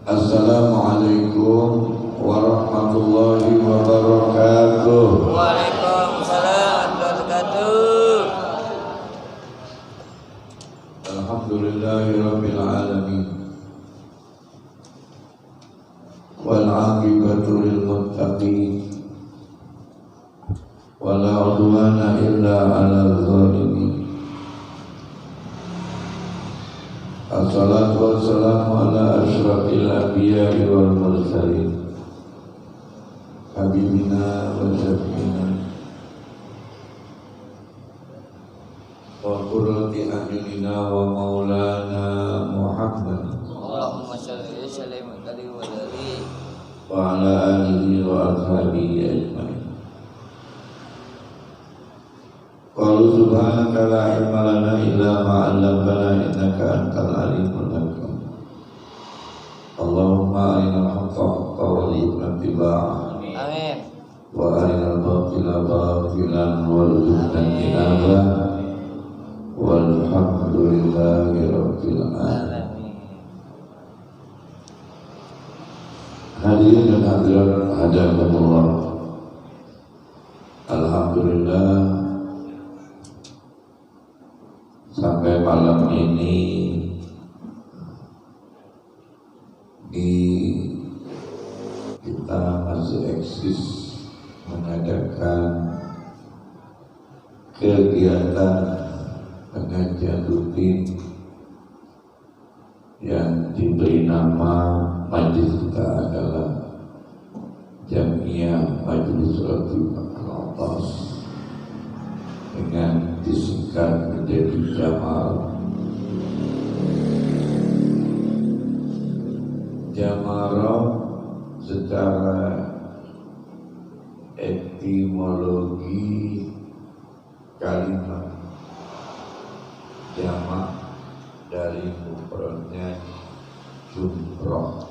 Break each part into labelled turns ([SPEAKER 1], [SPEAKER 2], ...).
[SPEAKER 1] Assalamualaikum warahmatullahi wabarakatuh.
[SPEAKER 2] Waalaikumsalam warahmatullahi wabarakatuh.
[SPEAKER 1] Alhamdulillahirabbil alamin. Wal 'aqibatu lil muttaqin. Wala 'udwana illa 'alal zalimin. Assalatu wassalamu ala asyrafil anbiya'i wal mursalin habibina wa syafiina wa qurrati a'yunina wa maulana Muhammad
[SPEAKER 2] Allahumma shalli wa sallim wa barik
[SPEAKER 1] wa ala alihi wa ashabihi ajmain. Qalu subhanaka la ilma lana illa ma 'allamtana innaka antal alimul hakim. Allahumma arinal haqqa haqqan warzuqna ittiba'ah.
[SPEAKER 2] Amin.
[SPEAKER 1] Wa arinal batila batilan warzuqna ijtinabah. Walhamdulillahi rabbil alamin. Hadirin dan hadirat hadakumullah. Alhamdulillah, sampai malam ini kita masih eksis mengadakan kegiatan pengajian rutin yang diberi nama majlis kita adalah Jamiah Majelis Ratul Al-Atas, dengan disingkat menjadi Jamal. Jamarah secara etimologi kalimat jamak dari mufradnya jumrah.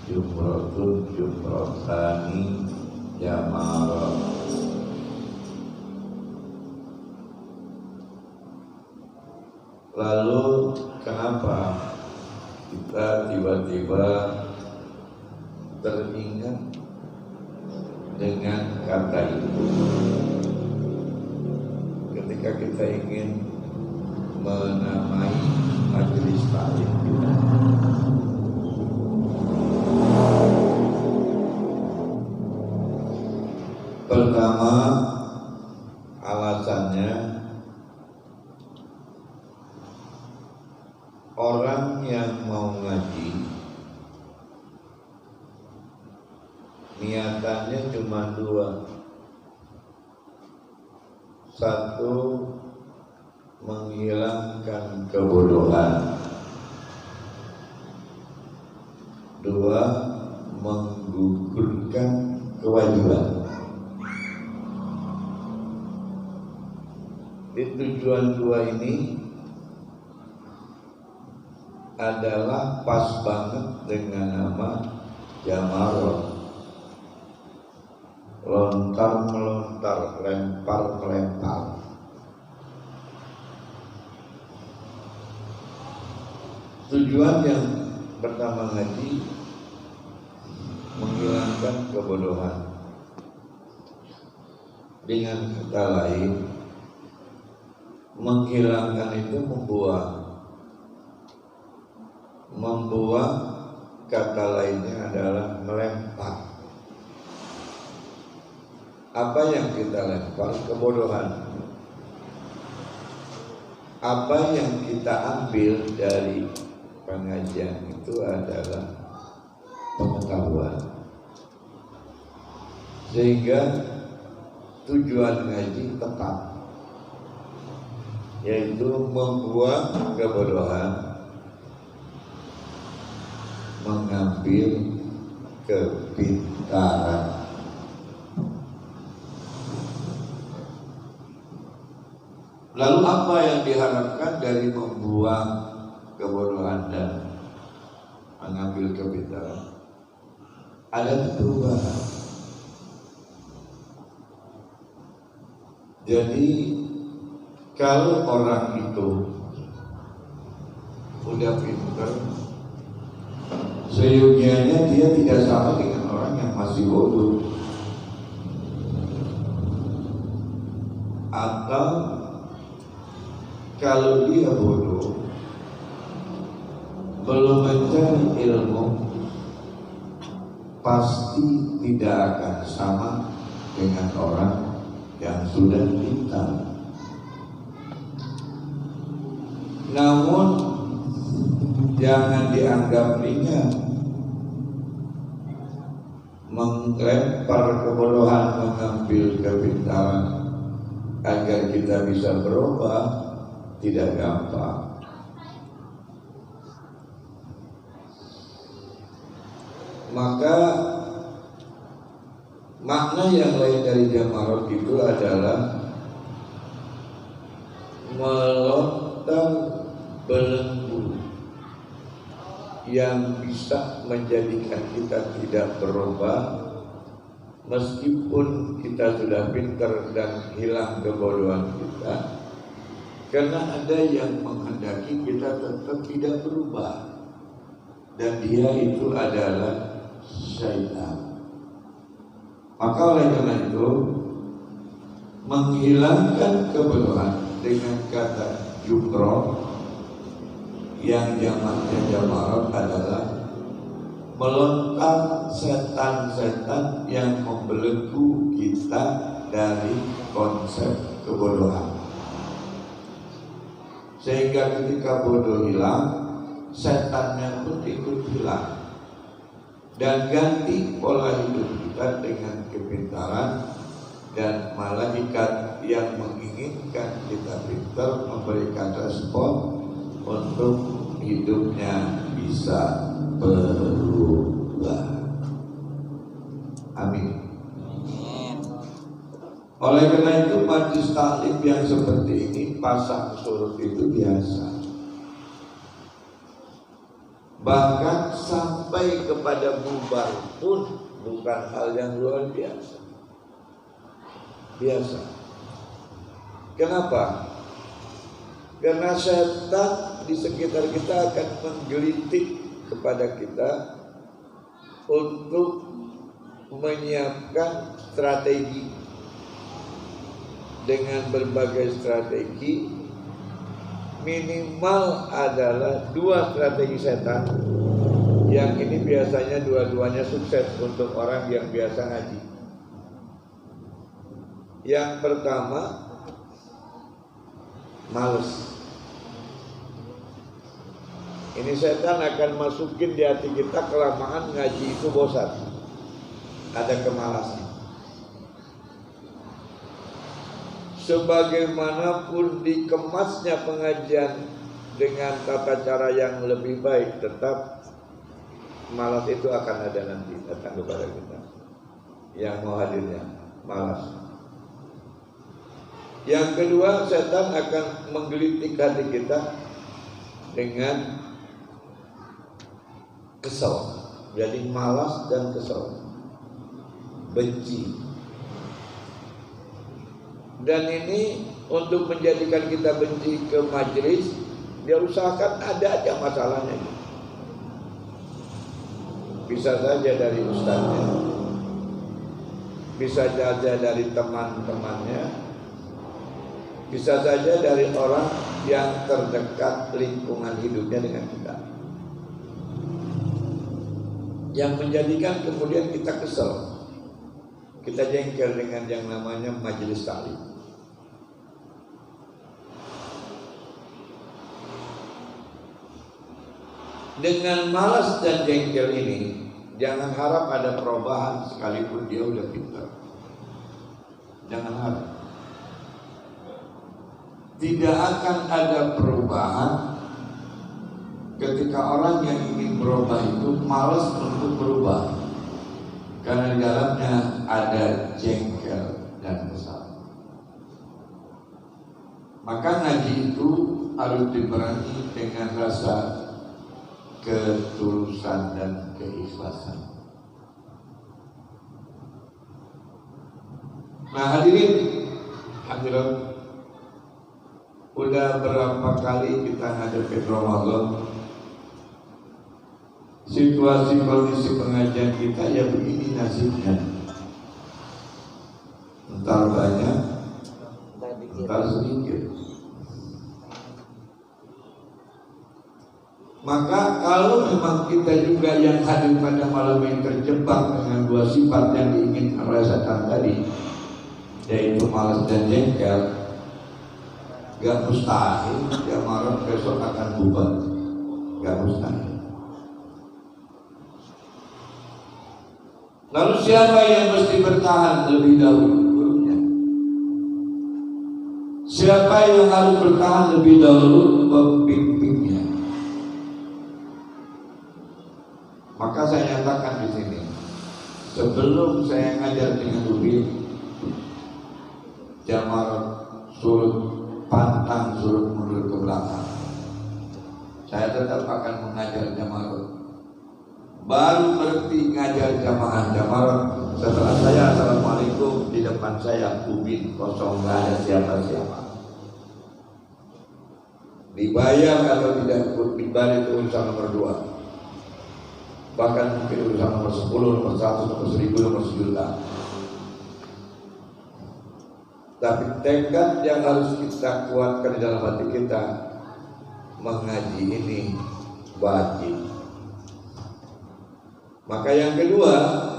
[SPEAKER 1] Jumratun, jumratani, jamarah. Lalu kenapa kita tiba-tiba teringat dengan kata itu ketika kita ingin menamai majelis taklim kita? Pertama, alasannya orang yang mau ngaji niatannya cuma dua. Satu, menghilangkan kebodohan. Dua, menggugurkan kewajiban. Di tujuan dua ini adalah pas banget dengan nama Jamarah. Lontar melontar, lempar melempar. Tujuan yang pertama ngaji menghilangkan kebodohan. Dengan kata lain, menghilangkan itu membuang kata lainnya adalah melempar. Apa yang kita lempar? Kebodohan. Apa yang kita ambil dari pengajian itu adalah pengetahuan. Sehingga tujuan ngaji tepat, yaitu membuang kebodohan, mengambil kepintaran. Lalu apa yang diharapkan dari membuang kebodohan dan mengambil kepintaran? Ada perubahan. Jadi kalau orang itu udah pinter, seyogianya dia tidak sama dengan orang yang masih bodoh. Atau kalau dia bodoh, belum mencari ilmu, pasti tidak akan sama dengan orang yang sudah pintar. Namun jangan dianggap ringan melempar kebodohan mengambil kepintaran agar kita bisa berubah. Tidak gampang. Maka makna yang lain dari jamarot itu adalah melontar belenggu yang bisa menjadikan kita tidak berubah meskipun kita sudah pintar dan hilang kebodohan kita. Karena ada yang menghendaki kita tetap tidak berubah, dan dia itu adalah syaitan. Maka oleh karena itu, menghilangkan kebodohan dengan kata jukro yang jamaknya jamarot adalah melontar setan-setan yang membelenggu kita dari konsep kebodohan. Sehingga ketika bodoh hilang, setannya pun ikut hilang, dan ganti pola hidup kita dengan kepintaran. Dan malaikat yang menginginkan kita pintar memberikan respon untuk hidupnya bisa berubah. Amin. Oleh karena itu, majlis taklim yang seperti ini, pasang surut itu biasa. Bahkan sampai kepada bubar pun bukan hal yang luar biasa. Biasa. Kenapa? Karena setan di sekitar kita akan menggelitik kepada kita untuk menyiapkan strategi. Dengan berbagai strategi, minimal adalah 2 strategi setan. Yang ini biasanya dua-duanya sukses untuk orang yang biasa ngaji. Yang pertama, males. Ini setan akan masukin di hati kita kelamaan ngaji itu bosan, ada kemalasan. Sebagaimanapun dikemasnya pengajian dengan tata cara yang lebih baik, tetap malas itu akan ada nanti datang kepada kita. Yang mau hadirnya malas. Yang kedua, setan akan menggelitik hati kita dengan kesal. Jadi malas dan kesal, benci. Dan ini untuk menjadikan kita benci ke majelis, dia usahakan ada aja masalahnya. Bisa saja dari ustaznya, bisa saja dari teman-temannya, bisa saja dari orang yang terdekat lingkungan hidupnya dengan kita, yang menjadikan kemudian kita kesel, kita jengkel dengan yang namanya majelis taklim. Dengan malas dan jengkel ini, jangan harap ada perubahan sekalipun dia udah pintar. Jangan harap. Tidak akan ada perubahan ketika orang yang ingin berubah itu malas untuk berubah, karena di dalamnya ada jengkel dan kesal. Maka ngaji itu harus diperangi dengan rasa ketulusan dan keikhlasan. Nah hadirin, hadirat, udah berapa kali kita ngadepin Ramadan situasi kondisi pengajian kita ya begini nasibnya. Entar banyak, entar sedikit. Maka kalau memang kita juga yang hadir pada malam ini terjebak dengan dua sifat yang diinginkan oleh setan tadi, yaitu malas dan jengkel, gak mustahil jamaah besok akan bubar. Gak mustahil. Lalu siapa yang mesti bertahan lebih dahulu? Siapa yang harus bertahan lebih dahulu? Pembimbingnya. Maka saya nyatakan di sini, sebelum saya ngajar dengan Ubin, jamaah surut pantang surut mundur ke belakang. Saya tetap akan mengajar jamaah. Baru berhenti ngajar jamaah setelah saya assalamualaikum, di depan saya Ubin kosong, nggak ada siapa-siapa. Dibayar atau tidak dibayar itu urusan nomor 2. Bahkan mungkin urusan nomor 10, nomor 100, nomor 1000, nomor 1.000.000. Tapi tekad yang harus kita kuatkan di dalam hati kita, mengaji ini wajib. Maka yang kedua,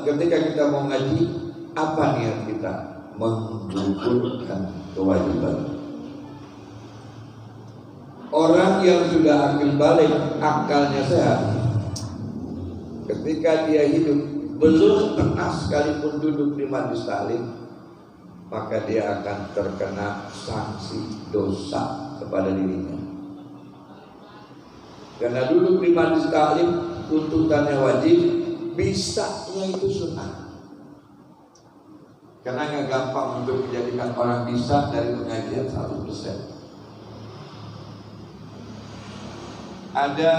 [SPEAKER 1] ketika kita mau ngaji, apa niat kita? Menggugurkan kewajiban. Orang yang sudah akil balik, akalnya sehat, ketika dia hidup belum pernah sekalipun duduk di majelis taklim, maka dia akan terkena sanksi dosa kepada dirinya. Karena duduk di majelis taklim tuntutannya wajib, bisanya itu sunnah. Karena nggak gampang untuk menjadikan orang bisa dari pengajian 100%. Ada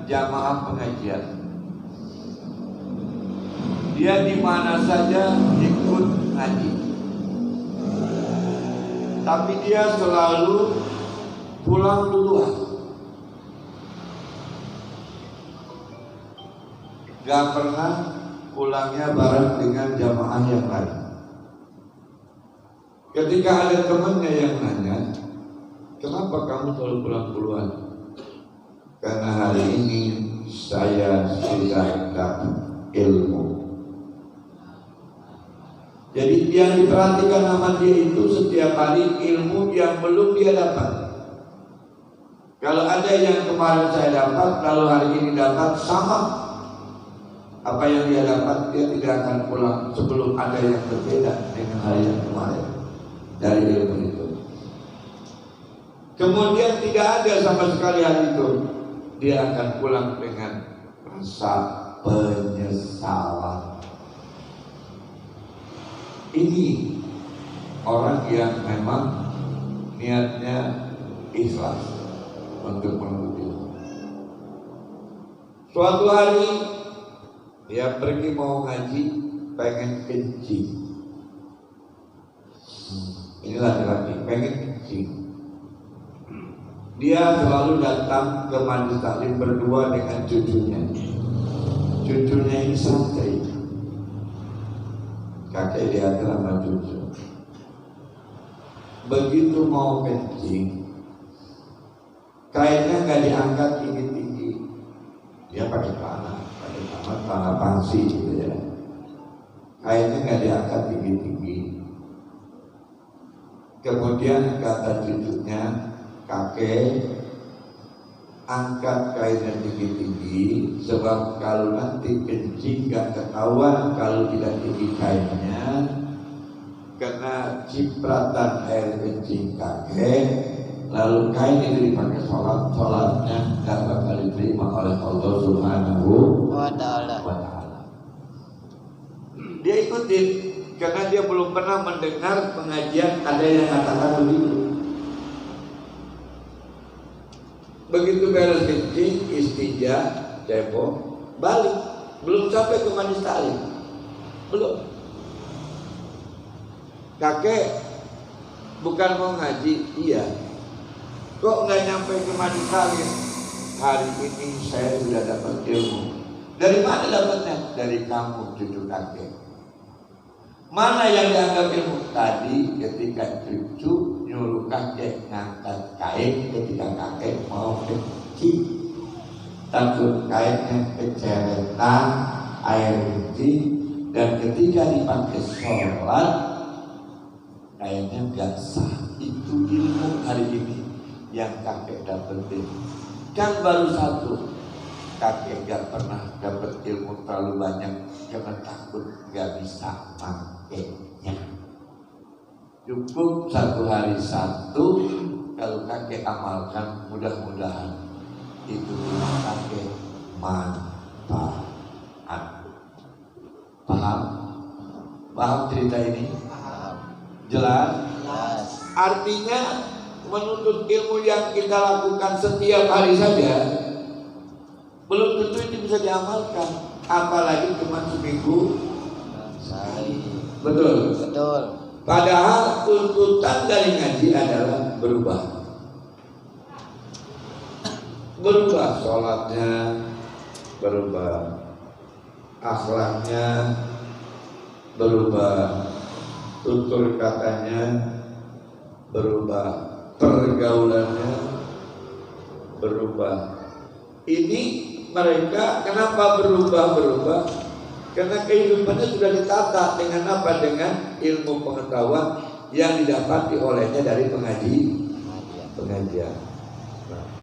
[SPEAKER 1] jamaah pengajian, dia di mana saja ikut ngaji, tapi dia selalu pulang duluan. Gak pernah pulangnya bareng dengan jamaah yang lain. Ketika ada temannya yang nanya, kenapa kamu selalu pulang duluan? Karena hari ini saya sudah dapat ilmu. Jadi yang diperhatikan sama dia itu setiap hari ilmu yang belum dia dapat. Kalau ada yang kemarin saya dapat, lalu hari ini dapat sama apa yang dia dapat, dia tidak akan pulang sebelum ada yang berbeda dengan hari yang kemarin dari ilmu itu. Kemudian tidak ada sama sekali hari itu, dia akan pulang dengan rasa penyesalan. Ini orang yang memang niatnya ikhlas untuk menuntut ilmu. Suatu hari dia pergi mau ngaji, pengen kencing. Ini laki-laki pengen kencing. Dia selalu datang ke majelis taklim berdua dengan cucunya. Cucunya ini santri. Kakek diantar sama cucu. Begitu mau kencing, kainnya nggak diangkat tinggi-tinggi. Dia pakai tanah pangsi gitu ya. Kainnya nggak diangkat tinggi-tinggi. Kemudian kata cucunya, kakek angkat kainnya tinggi-tinggi, sebab kalau nanti kencing gak ketahuan kalau tidak tinggi kainnya, karena cipratan air kencing kakek, lalu kain itu dipakai sholatnya gak bakal diterima oleh Allah Subhanahu wa Ta'ala. Dia ikutin karena dia belum pernah mendengar pengajian ada yang katakan begitu. Begitu beres kencing, istinja, cebok, balik. Belum sampai ke majelis taklim. Belum. Kakek bukan mau ngaji, iya. Kok nggak nyampe ke majelis taklim? Hari ini saya sudah dapat ilmu. Dari mana dapatnya? Dari kampung cucu kakek. Mana yang dianggap ilmu? Tadi ketika cucu nyuruh kakek ngangkat kain ketika kakek mau kencing, takut kainnya keceretan air kencing, dan ketika dipakai sholat kainnya gak sah. Itu ilmu hari ini yang kakek dapetin. Kan baru satu. Kakek gak pernah dapat ilmu terlalu banyak karena takut gak bisa makainya. Cukup satu hari satu, kalau kakek amalkan mudah-mudahan itu kakek manfaat. Paham? Paham cerita ini?
[SPEAKER 2] Paham.
[SPEAKER 1] Jelas?
[SPEAKER 2] Jelas.
[SPEAKER 1] Artinya menuntut ilmu yang kita lakukan setiap hari saja belum tentu itu bisa diamalkan, apalagi cuma seminggu
[SPEAKER 2] Sekali.
[SPEAKER 1] betul.
[SPEAKER 2] Betul.
[SPEAKER 1] Padahal tuntutan dari ngaji adalah berubah sholatnya, berubah akhlaknya, berubah tutur katanya, berubah pergaulannya, berubah. Ini mereka kenapa berubah? Karena kehidupannya sudah ditata dengan apa? Dengan ilmu pengetahuan yang didapati olehnya dari pengajian.